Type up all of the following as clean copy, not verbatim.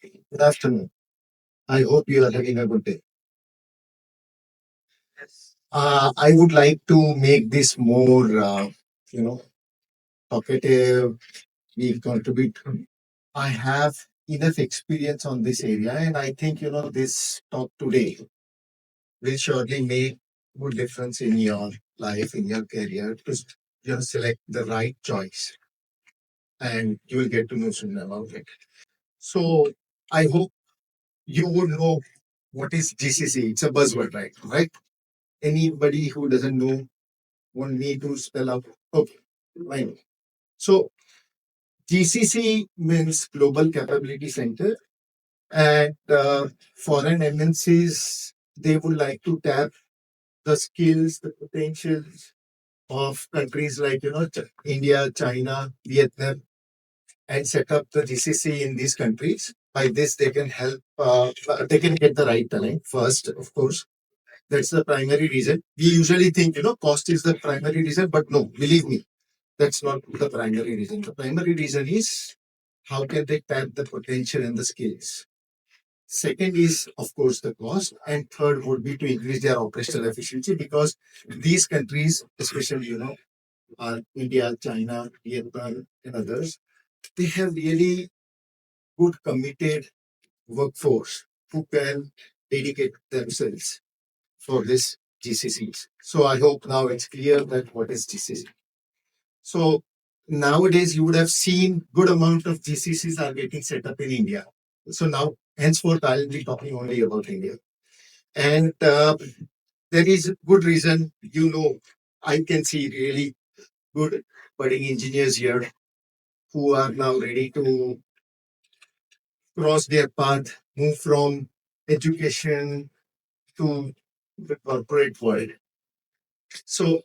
Good afternoon. I hope you are having a good day. I would like to make this more, you know, talkative. We contribute. I have enough experience on this area, and I think this talk today will surely make good difference in your life, in your career, to select the right choice, and you will get to know soon about it. So I hope you would know what is GCC. It's a buzzword, right? Right? Anybody who doesn't know want me to spell out. Okay, fine. So GCC means Global Capability Center, and foreign MNCs they would like to tap the skills, the potentials of countries like India, China, Vietnam, and set up the GCC in these countries. By this, they can help. They can get the right talent first, of course. That's the primary reason. We usually think cost is the primary reason, but no, believe me, that's not the primary reason. The primary reason is how can they tap the potential and the skills. Second is, of course, the cost. And third would be to increase their operational efficiency because these countries, especially, India, China, Vietnam, and others, they have really good committed workforce who can dedicate themselves for this GCCs. So I hope now it's clear that what is GCC. So nowadays you would have seen good amount of GCCs are getting set up in India. So now henceforth I'll be talking only about India. And there is good reason, I can see really good budding engineers here who are now ready to cross their path, move from education to the corporate world. So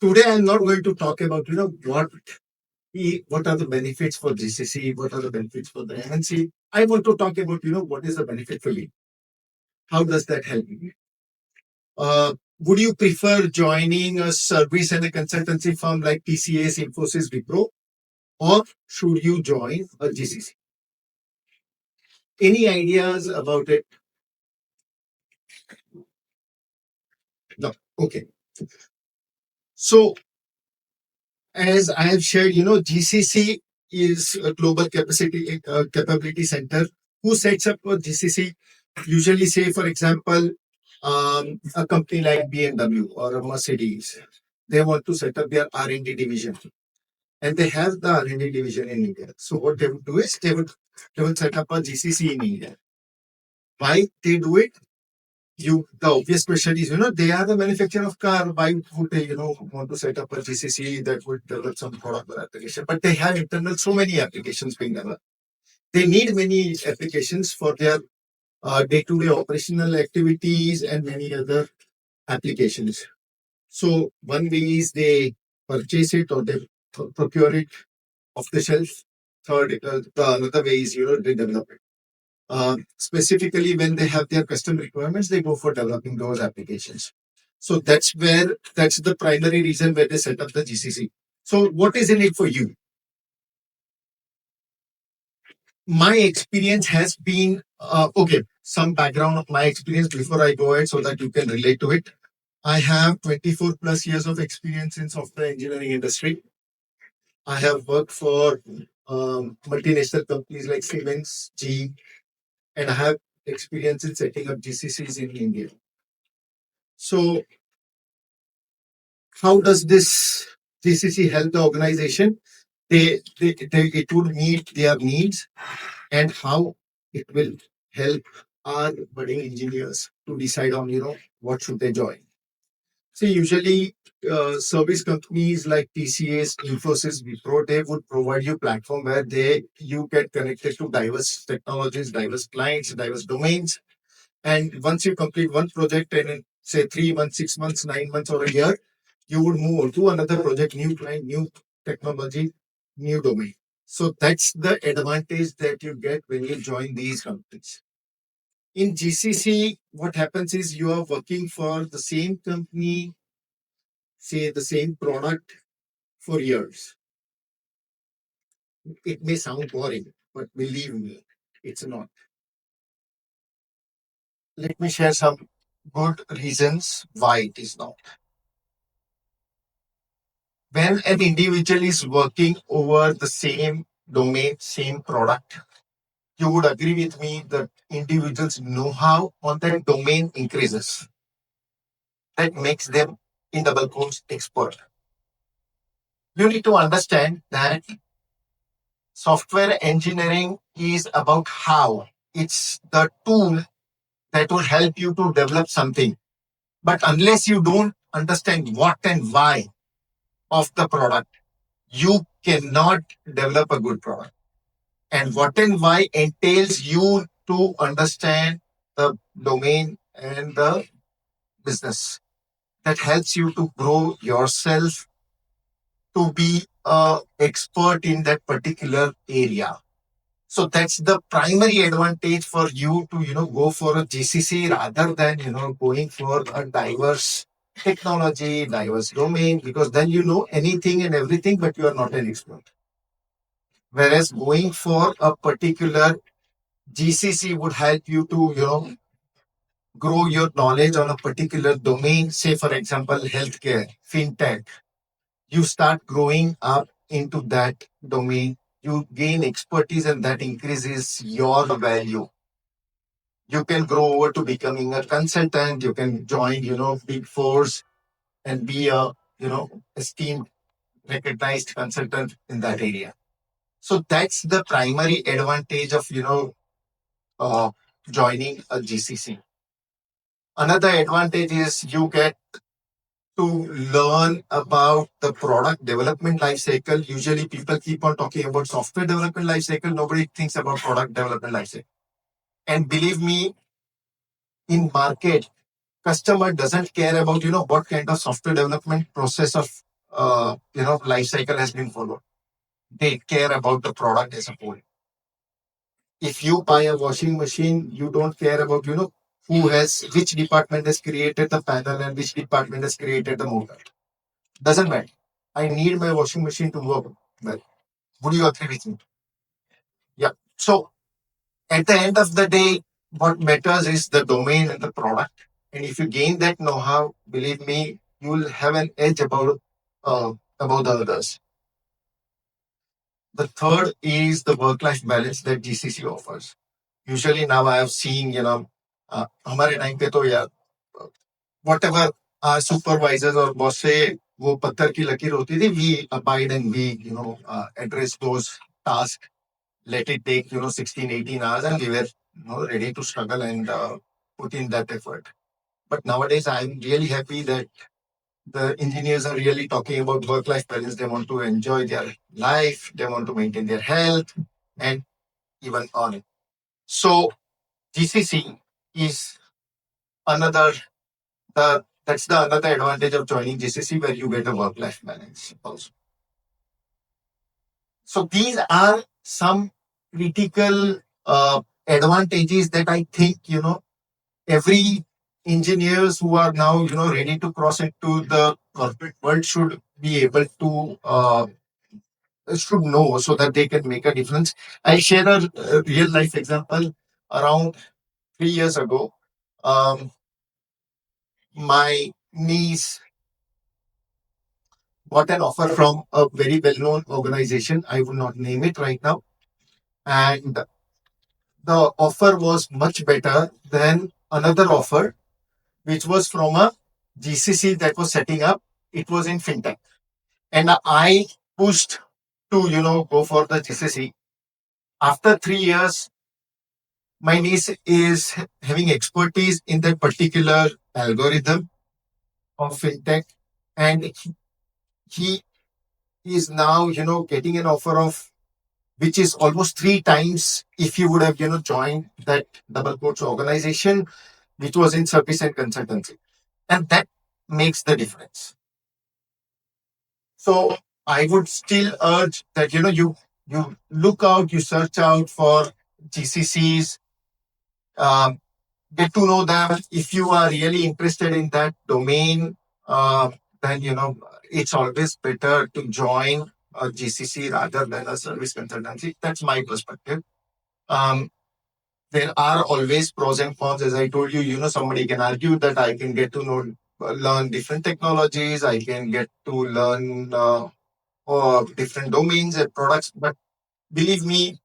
today I'm not going to talk about what are the benefits for GCC, what are the benefits for the MNC. I want to talk about what is the benefit for you. How does that help you? Would you prefer joining a service and a consultancy firm like TCS, Infosys, Wipro, or should you join a GCC? Any ideas about it? No. Okay. So as I have shared, GCC is a global capability center. Who sets up a GCC? Usually, say for example, a company like BMW or a Mercedes, they want to set up their R&D division, and they have the R&D division in India. So what they would do is they will set up a GCC in India. Why they do it? The obvious question is, they are the manufacturer of car. Why would they, want to set up a GCC that would develop some product or application? But they have internal so many applications being developed. They need many applications for their day-to-day operational activities and many other applications. So one way is they purchase it or they procure it off the shelf. Third, the another way is they develop it. Specifically, when they have their custom requirements, they go for developing those applications. So that's the primary reason where they set up the GCC. So what is in it for you? My experience has been okay. Some background of my experience before I go ahead so that you can relate to it. I have 24 plus years of experience in software engineering industry. I have worked for multinational companies like Siemens, GE, and I have experience in setting up GCCs in India. So how does this GCC help the organization? It would meet their needs and how it will help our budding engineers to decide on what should they join. See, usually service companies like TCS, Infosys, Wipro, they would provide you platform where you get connected to diverse technologies, diverse clients, diverse domains. And once you complete one project and in, say 3 months, 6 months, 9 months, or a year, you would move on to another project, new client, new technology, new domain. So that's the advantage that you get when you join these companies. In GCC, what happens is you are working for the same company, say the same product for years. It may sound boring, but believe me, it's not. let me share some good reasons why it is not. When an individual is working over the same domain, same product, you would agree with me that individuals' know-how on that domain increases. That makes them, in double quotes, expert. You need to understand that software engineering is about how. It's the tool that will help you to develop something. But unless you don't understand what and why of the product, you cannot develop a good product. And what and why entails you to understand the domain and the business. That helps you to grow yourself to be a expert in that particular area. So that's the primary advantage for you to, go for a GCC rather than, going for a diverse technology, diverse domain, because then you know anything and everything, but you are not an expert. Whereas going for a particular GCC would help you to, grow your knowledge on a particular domain, say, for example, healthcare, fintech. You start growing up into that domain, you gain expertise, and that increases your value. You can grow over to becoming a consultant. You can join, big fours and be a, esteemed, recognized consultant in that area. So that's the primary advantage of, uh, joining a GCC. Another advantage is you get to learn about the product development life cycle. Usually people keep on talking about software development life cycle. Nobody thinks about product development life cycle. And believe me, in market, customer doesn't care about, what kind of software development process of, life cycle has been followed. They care about the product as a whole. If you buy a washing machine, you don't care about, which department has created the panel and which department has created the motor. Doesn't matter. I need my washing machine to work well. Would you agree with me? Yeah. So at the end of the day, what matters is the domain and the product. And if you gain that know-how, believe me, you will have an edge about the others. The third is the work-life balance that GCC offers. Usually now I have seen, हमारे time पे तो यार whatever our supervisors or boss say वो पत्थर की लकीर होती थी, we abide and we address those tasks, let it take 16 18 hours, and we were ready to struggle and put in that effort. But nowadays I'm really happy that the engineers are really talking about work life balance. They want to enjoy their life, they want to maintain their health, and even on it. So GCC is another that's the another advantage of joining GCC, where you get a work life balance also. So these are some critical advantages that I think every engineers who are now ready to cross into the corporate world should be able to should know, so that they can make a difference. I share a real life example. Around 3 years ago, um, my niece got an offer from a very well known organization. I will not name it right now. And the offer was much better than another offer, which was from a GCC that was setting up. It was in fintech. And I pushed to, go for the GCC. After 3 years, my niece is having expertise in that particular algorithm of fintech. And he is now, getting an offer of which is almost three times if he would have, joined that double quotes organization, which was in service and consultancy. And that makes the difference. So I would still urge that, you look out, you search out for GCCs, um, get to know them. If you are really interested in that domain, then, it's always better to join a GCC rather than a service consultancy. That's my perspective. Um, there are always pros and cons. As I told you, somebody can argue that I can get to learn different technologies, I can get to learn different domains and products. But believe me,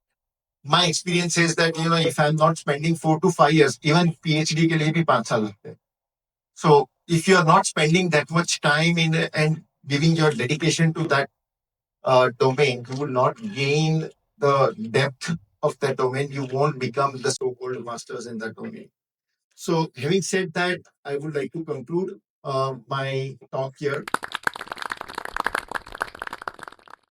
my experience is that if I'm not spending 4 to 5 years, even PhD के लिए भी 5 साल लगते हैं. So if you are not spending that much time in and giving your dedication to that domain, you will not gain the depth of that domain. You won't become the so-called masters in that domain. So, having said that, I would like to conclude my talk here.